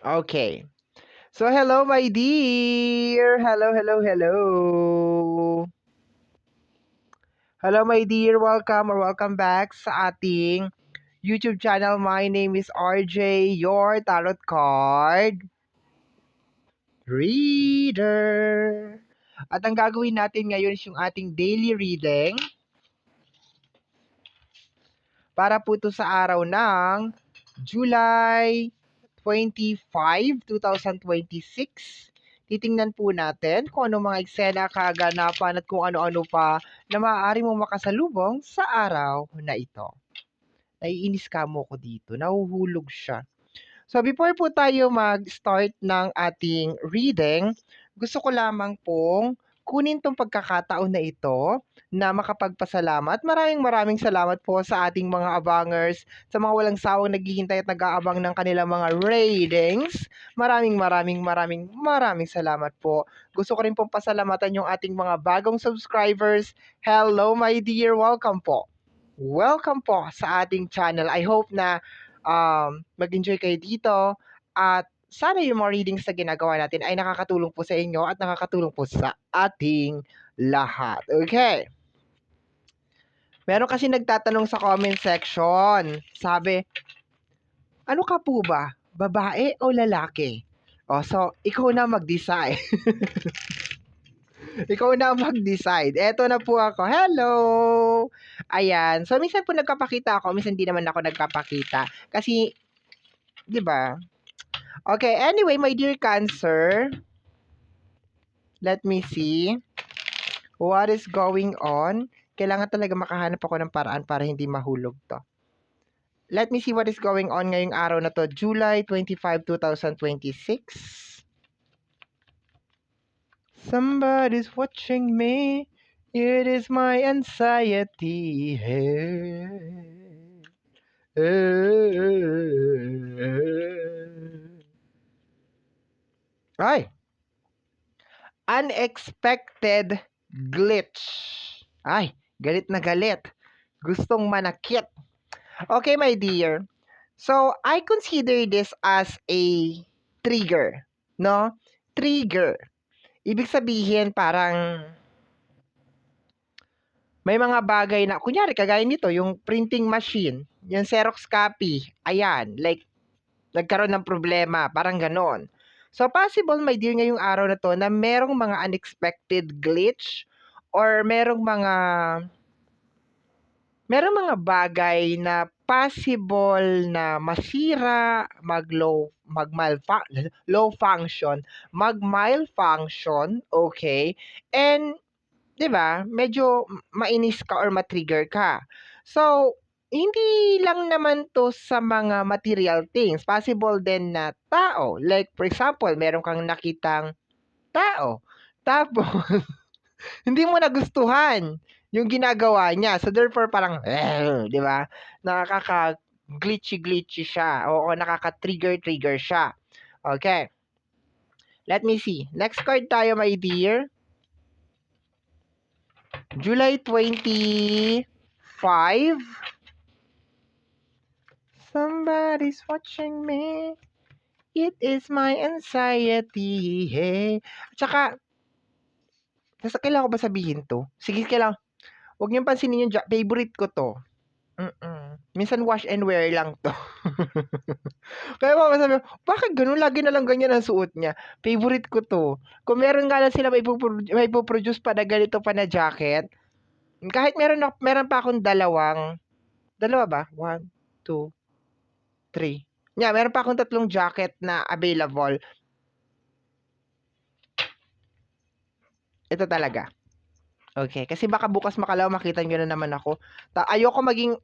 Okay. So, hello, my dear. Hello, hello, hello. Hello, my dear. Welcome or welcome back sa ating YouTube channel. My name is RJ, your tarot card reader. At ang gagawin natin ngayon is yung ating daily reading para po ito sa araw ng July 25, 2026. Titingnan po natin kung ano mga eksena, kaganapan at kung ano-ano pa na maaari mong makasalubong sa araw na ito. Naiinis ka mo ko dito, nahuhulog siya. So before po tayo mag-start ng ating reading, gusto ko lamang pong kunin tong pagkakataon na ito na makapagpasalamat. Maraming salamat po sa ating mga abangers, sa mga walang sawang naghihintay at nag-aabang ng kanilang mga readings. Maraming salamat po. Gusto ko rin pong pasalamatan yung ating mga bagong subscribers. Hello my dear, welcome po. Welcome po sa ating channel. I hope na mag-enjoy kayo dito at sana yung mga readings na ginagawa natin ay nakakatulong po sa inyo at nakakatulong po sa ating lahat. Okay. Meron kasi nagtatanong sa comment section. Sabi, ano ka po ba? Babae o lalaki? So, ikaw na mag-decide. Ikaw na mag-decide. Eto na po ako. Hello! Ayan. So, minsan po nagkapakita ako. Minsan di naman ako nagkapakita. Kasi, di ba? Okay. Anyway, my dear Cancer. Let me see. What is going on? Kailangan talaga makahanap ako ng paraan para hindi mahulog to. Let me see what is going on ngayong araw na to. July 25, 2026. Somebody's watching me. It is my anxiety. Ay! Unexpected glitch. Ay, galit na galit. Gustong manakit. Okay, my dear. So, I consider this as a trigger. No? Trigger. Ibig sabihin, parang may mga bagay na, kunyari, kagaya nito, yung printing machine, yung Xerox copy, ayan, like, nagkaroon ng problema, parang ganon. So, possible, my dear, ngayong araw na to, na merong mga unexpected glitch or merong mga bagay na possible na masira, low function, mag-malfunction, okay? And 'di ba, medyo mainis ka or ma-trigger ka. So, hindi lang naman 'to sa mga material things, possible din na tao. Like for example, meron kang nakitang tao, tapos hindi mo nagustuhan yung ginagawa niya. So therefore parang, 'di ba? Nakaka-glitchy siya. Oo, nakaka-trigger siya. Okay. Let me see. Next card tayo, my dear. July 25. Somebody's watching me. It is my anxiety. Hey. Tsaka, kailangan ko ba sabihin to? Sige, kailangan. Huwag niyong pansinin yung favorite ko to. Minsan wash and wear lang to. Kaya mga sabi, bakit ganun? Lagi na lang ganyan ang suot niya. Favorite ko to. Kung meron nga lang sila may produce pa na ganito pa na jacket, kahit meron pa akong dalawa ba? 1, 2, 3. Yeah, meron pa akong 3 jacket na available. Ito talaga. Okay, kasi baka bukas makalaw makita niyo na naman ako. Ayoko maging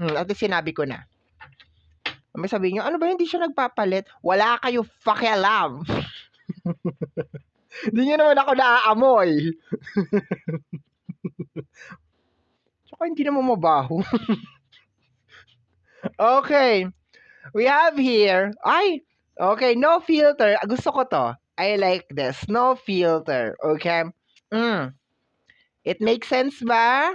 at sinabi ko na. May sabihin niyo, ano ba hindi siya nagpapalit? Wala kayo pakialam. Hindi niyo naman ako naaamoy. Tsaka hindi naman mabaho. Okay. We have here, okay, no filter. Gusto ko to. I like this. No filter. Okay? It makes sense ba?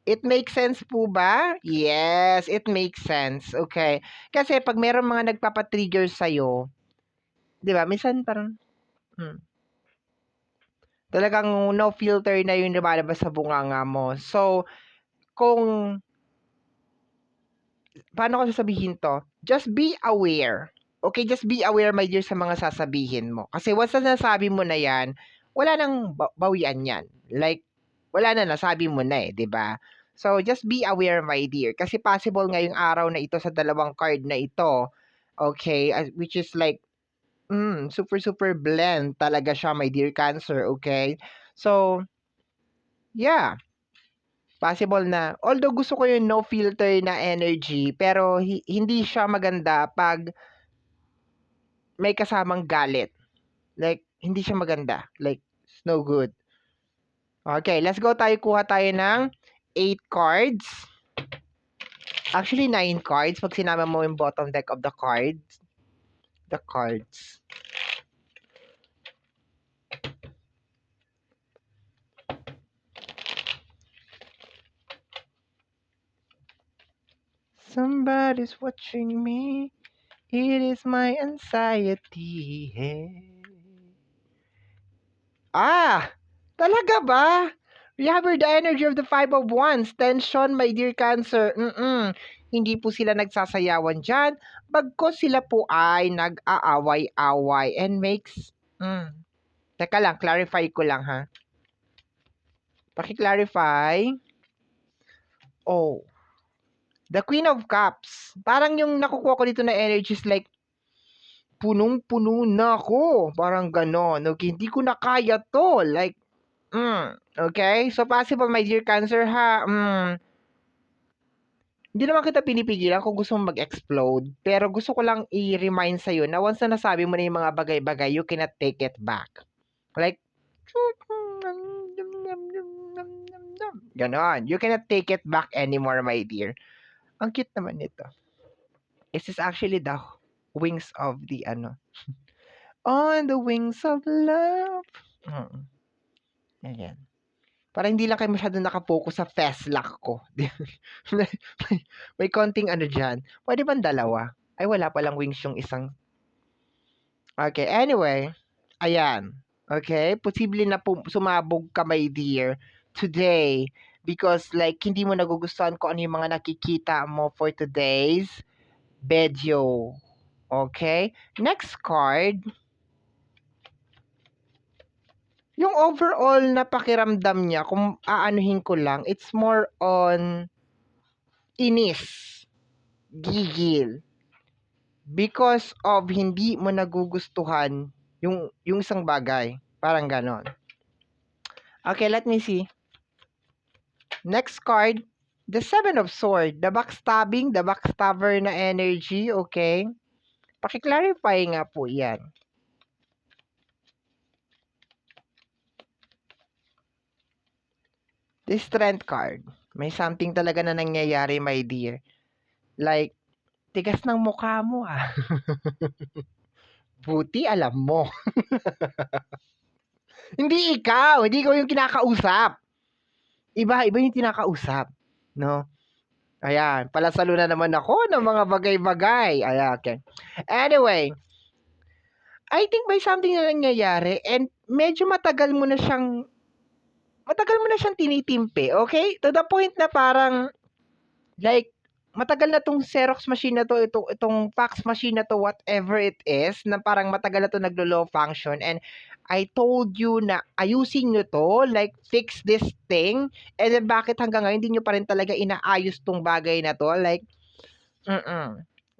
It makes sense po ba? Yes, it makes sense. Okay. Kasi pag meron mga nagpapa-trigger sa'yo, di ba, minsan parang, talagang no filter na yung lumalabas sa bunganga mo. So, kung, paano ko sasabihin to? Just be aware. Okay, just be aware, my dear, sa mga sasabihin mo. Kasi once na nasabi mo na yan, wala nang bawian yan. Like, wala na, nasabi mo na eh, di ba? So, just be aware, my dear. Kasi possible ngayong araw na ito sa dalawang card na ito, okay, which is like, super, super blend talaga siya, my dear Cancer, okay? So, yeah. Possible na, although gusto ko yung no filter na energy, pero hindi siya maganda pag may kasamang galit. Like, hindi siya maganda. Like, it's no good. Okay, let's go tayo. Kuha tayo ng 8 cards. Actually, 9 cards. Pag sinama mo yung bottom deck of the cards. The cards. Somebody's watching me. It is my anxiety. Ah! Talaga ba? Remember the energy of the Five of Wands. Tension, my dear Cancer. Hindi po sila nagsasayawan dyan. Bagkos sila po ay nag-aaway-away and makes... Teka lang, clarify ko lang ha. Paki-clarify. Oh. The Queen of Cups. Parang yung nakukuha ko dito na energy is like, punong-puno na ako. Parang ganon. Okay, hindi ko na kaya to. Like, okay? So, possible, my dear Cancer, ha? Hindi naman kita pinipigilan kung gusto mong mag-explode. Pero gusto ko lang i-remind sa'yo na once na nasabi mo na yung mga bagay-bagay, you cannot take it back. Like, ganon. You cannot take it back anymore, my dear. Ang cute naman nito. This is actually the wings of the on the wings of love. Ayan. Para hindi lang kayo masyado nakapokus sa fast lock ko. may konting dyan. Pwede bang dalawa? Ay, wala palang wings yung isang. Okay, anyway. Ayan. Okay? Posible na sumabog ka, my dear, today. Because like, hindi mo nagugustuhan kung ano yung mga nakikita mo for today's video. Okay? Next card. Yung overall na pakiramdam niya, kung aanuhin ko lang, it's more on inis, gigil. Because of hindi mo nagugustuhan yung isang bagay. Parang ganon. Okay, let me see. Next card, the Seven of Swords. The backstabbing, the backstabber na energy, okay? Paki-clarify nga po yan. The Strength card. May something talaga na nangyayari, my dear. Like, tigas ng mukha mo ah. Buti alam mo. Hindi ikaw yung kinakausap. Iba yung kinakausap, no? Ayan, palasalo na naman ako ng mga bagay-bagay. Ayan, okay. Anyway, I think may something na nangyayari and medyo matagal mo na siyang tinitimpi, okay? To the point na parang, like, matagal na tong Xerox machine na to, itong fax machine na to, whatever it is, na parang matagal na to naglo-low function and I told you na ayusin nyo to, like, fix this thing, and then bakit hanggang ngayon hindi nyo pa rin talaga inaayos tong bagay na to, like,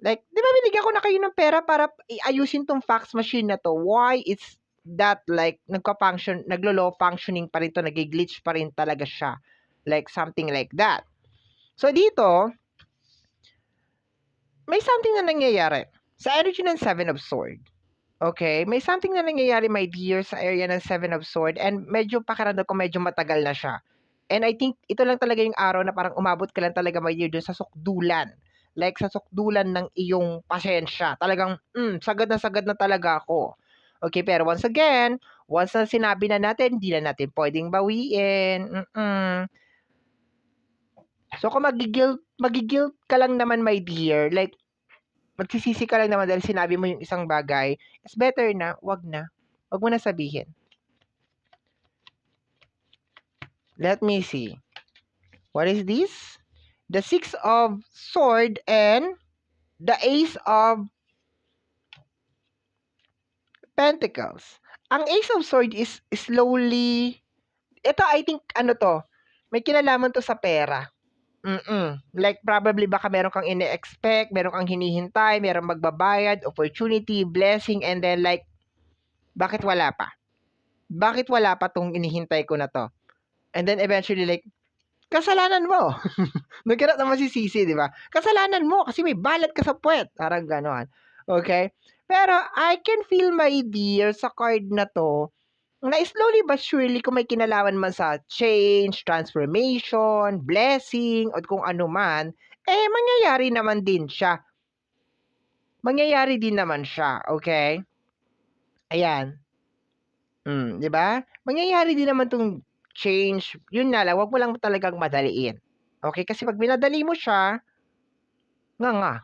like, di ba binigyan ko na kayo ng pera para ayusin tong fax machine na to, why it's that like naglo-low functioning pa rin to, nag-glitch pa rin talaga siya. Like something like that. So dito, may something na nangyayari sa energy ng Seven of Swords. Okay? May something na nangyayari, my dear, sa area ng Seven of Swords and medyo pakiramdam ko medyo matagal na siya. And I think ito lang talaga yung araw na parang umabot ka lang talaga, my dear, dun sa sukdulan. Like sa sukdulan ng iyong pasensya. Talagang, sagad na talaga ako. Okay, pero once again, once na sinabi na natin, hindi na natin pwedeng bawiin. So, kung magigilt ka lang naman, my dear, like, magsisisi ka lang naman dahil sinabi mo yung isang bagay, it's better na, wag na. Wag mo na sabihin. Let me see. What is this? The Six of Sword and the Ace of Pentacles. Ang Ace of Sword is slowly, ito I think, ano to, may kinalaman to sa pera. Like probably baka meron kang ine-expect, meron kang hinihintay, meron magbabayad, opportunity, blessing, and then like, bakit wala pa? Bakit wala pa tong inihintay ko na to? And then eventually like, kasalanan mo. Nagkaroon na masisisi, di ba? Kasalanan mo kasi may balat ka sa puwet. Parang gano'n. Okay? Pero I can feel, my dear, sa card na to, na slowly but surely kung may kinalaman man sa change, transformation, blessing, o kung ano man, mangyayari naman din siya. Mangyayari din naman siya, okay? Ayan. Di ba? Mangyayari din naman tong change. Yun nga lang, wag mo lang talagang madaliin. Okay? Kasi pag minadali mo siya, nga.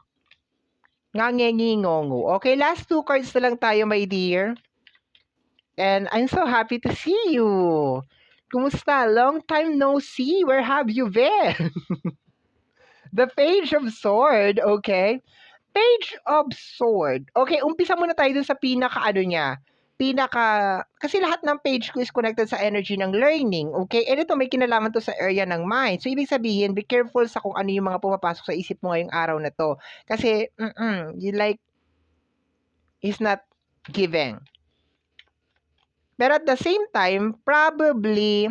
Ngangengingongo. Okay, last 2 cards na lang tayo, my dear. And I'm so happy to see you. Kumusta? Long time no see. Where have you been? The Page of Sword, okay? Page of Sword. Okay, umpisa muna tayo dun sa pinaka-ano niya. Kasi lahat ng page ko is connected sa energy ng learning, okay? And ito, may kinalaman to sa area ng mind. So, ibig sabihin, be careful sa kung ano yung mga pumapasok sa isip mo ngayong araw na to. Kasi, you like, is not giving. Pero at the same time, probably,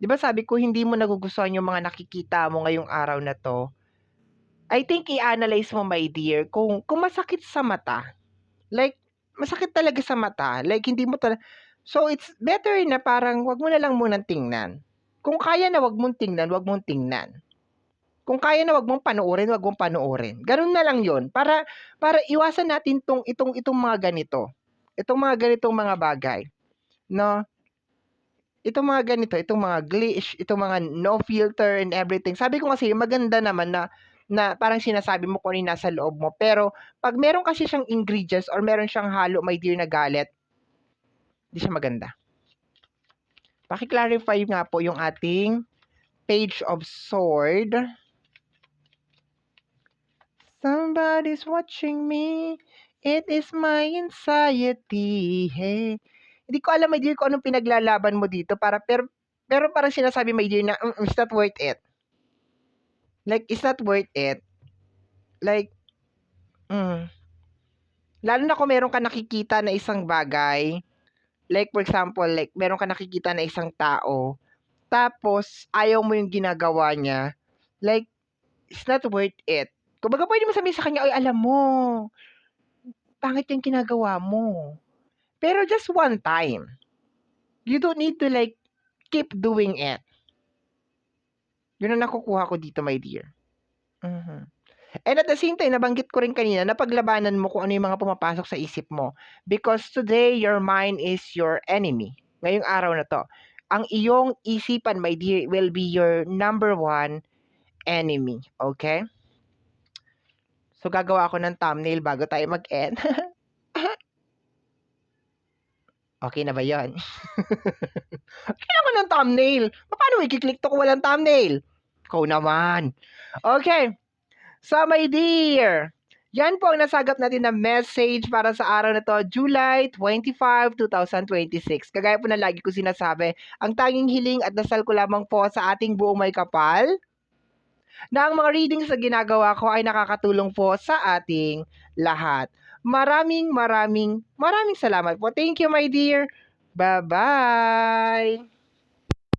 di ba sabi ko, hindi mo nagugustuhan yung mga nakikita mo ngayong araw na to. I think i-analyze mo, my dear, kung masakit sa mata. Like, masakit talaga sa mata. Like, hindi mo talaga. So, it's better na parang wag mo na lang munang tingnan. Kung kaya na wag mong tingnan, wag mong tingnan. Kung kaya na wag mong panoorin, wag mong panoorin. Ganun na lang 'yon. Para iwasan natin itong mga ganito. Itong mga ganitong mga bagay, no? Itong mga ganito, itong mga glitch, itong mga no filter and everything. Sabi ko kasi maganda naman na parang sinasabi mo kung ano yung nasa loob mo. Pero pag meron kasi siyang ingredients or meron siyang halo, my dear, na galit, hindi siya maganda. Paki-clarify nga po yung ating Page of Sword. Somebody's watching me. It is my anxiety. Hey. Hindi ko alam, my dear, kung anong pinaglalaban mo dito. Pero parang sinasabi, my dear, na it's not worth it. Like, it's not worth it. Like, lalo na kung meron ka nakikita na isang bagay. Like, for example, like, meron ka nakikita na isang tao. Tapos, ayaw mo yung ginagawa niya. Like, it's not worth it. Kumbaga, pwede mo sabihin sa kanya, ay, alam mo, pangit yung ginagawa mo. Pero just one time. You don't need to like keep doing it. Yun ang nakukuha ko dito, my dear. And at the same time, nabanggit ko rin kanina na paglabanan mo kung ano yung mga pumapasok sa isip mo. Because today, your mind is your enemy. Ngayong araw na to. Ang iyong isipan, my dear, will be your number 1 enemy. Okay? So, gagawa ako ng thumbnail bago tayo mag-end. Okay na ba yun? Kailangan ng thumbnail. Paano i-click to kung walang thumbnail? Ikaw naman. Okay. So, my dear, yan po ang nasagap natin na message para sa araw na to, July 25, 2026. Kagaya po na lagi ko sinasabi, ang tanging hiling at dasal ko lamang po sa ating buong may kapal na ang mga readings na ginagawa ko ay nakakatulong po sa ating lahat. Maraming salamat po. Thank you, my dear. Bye-bye.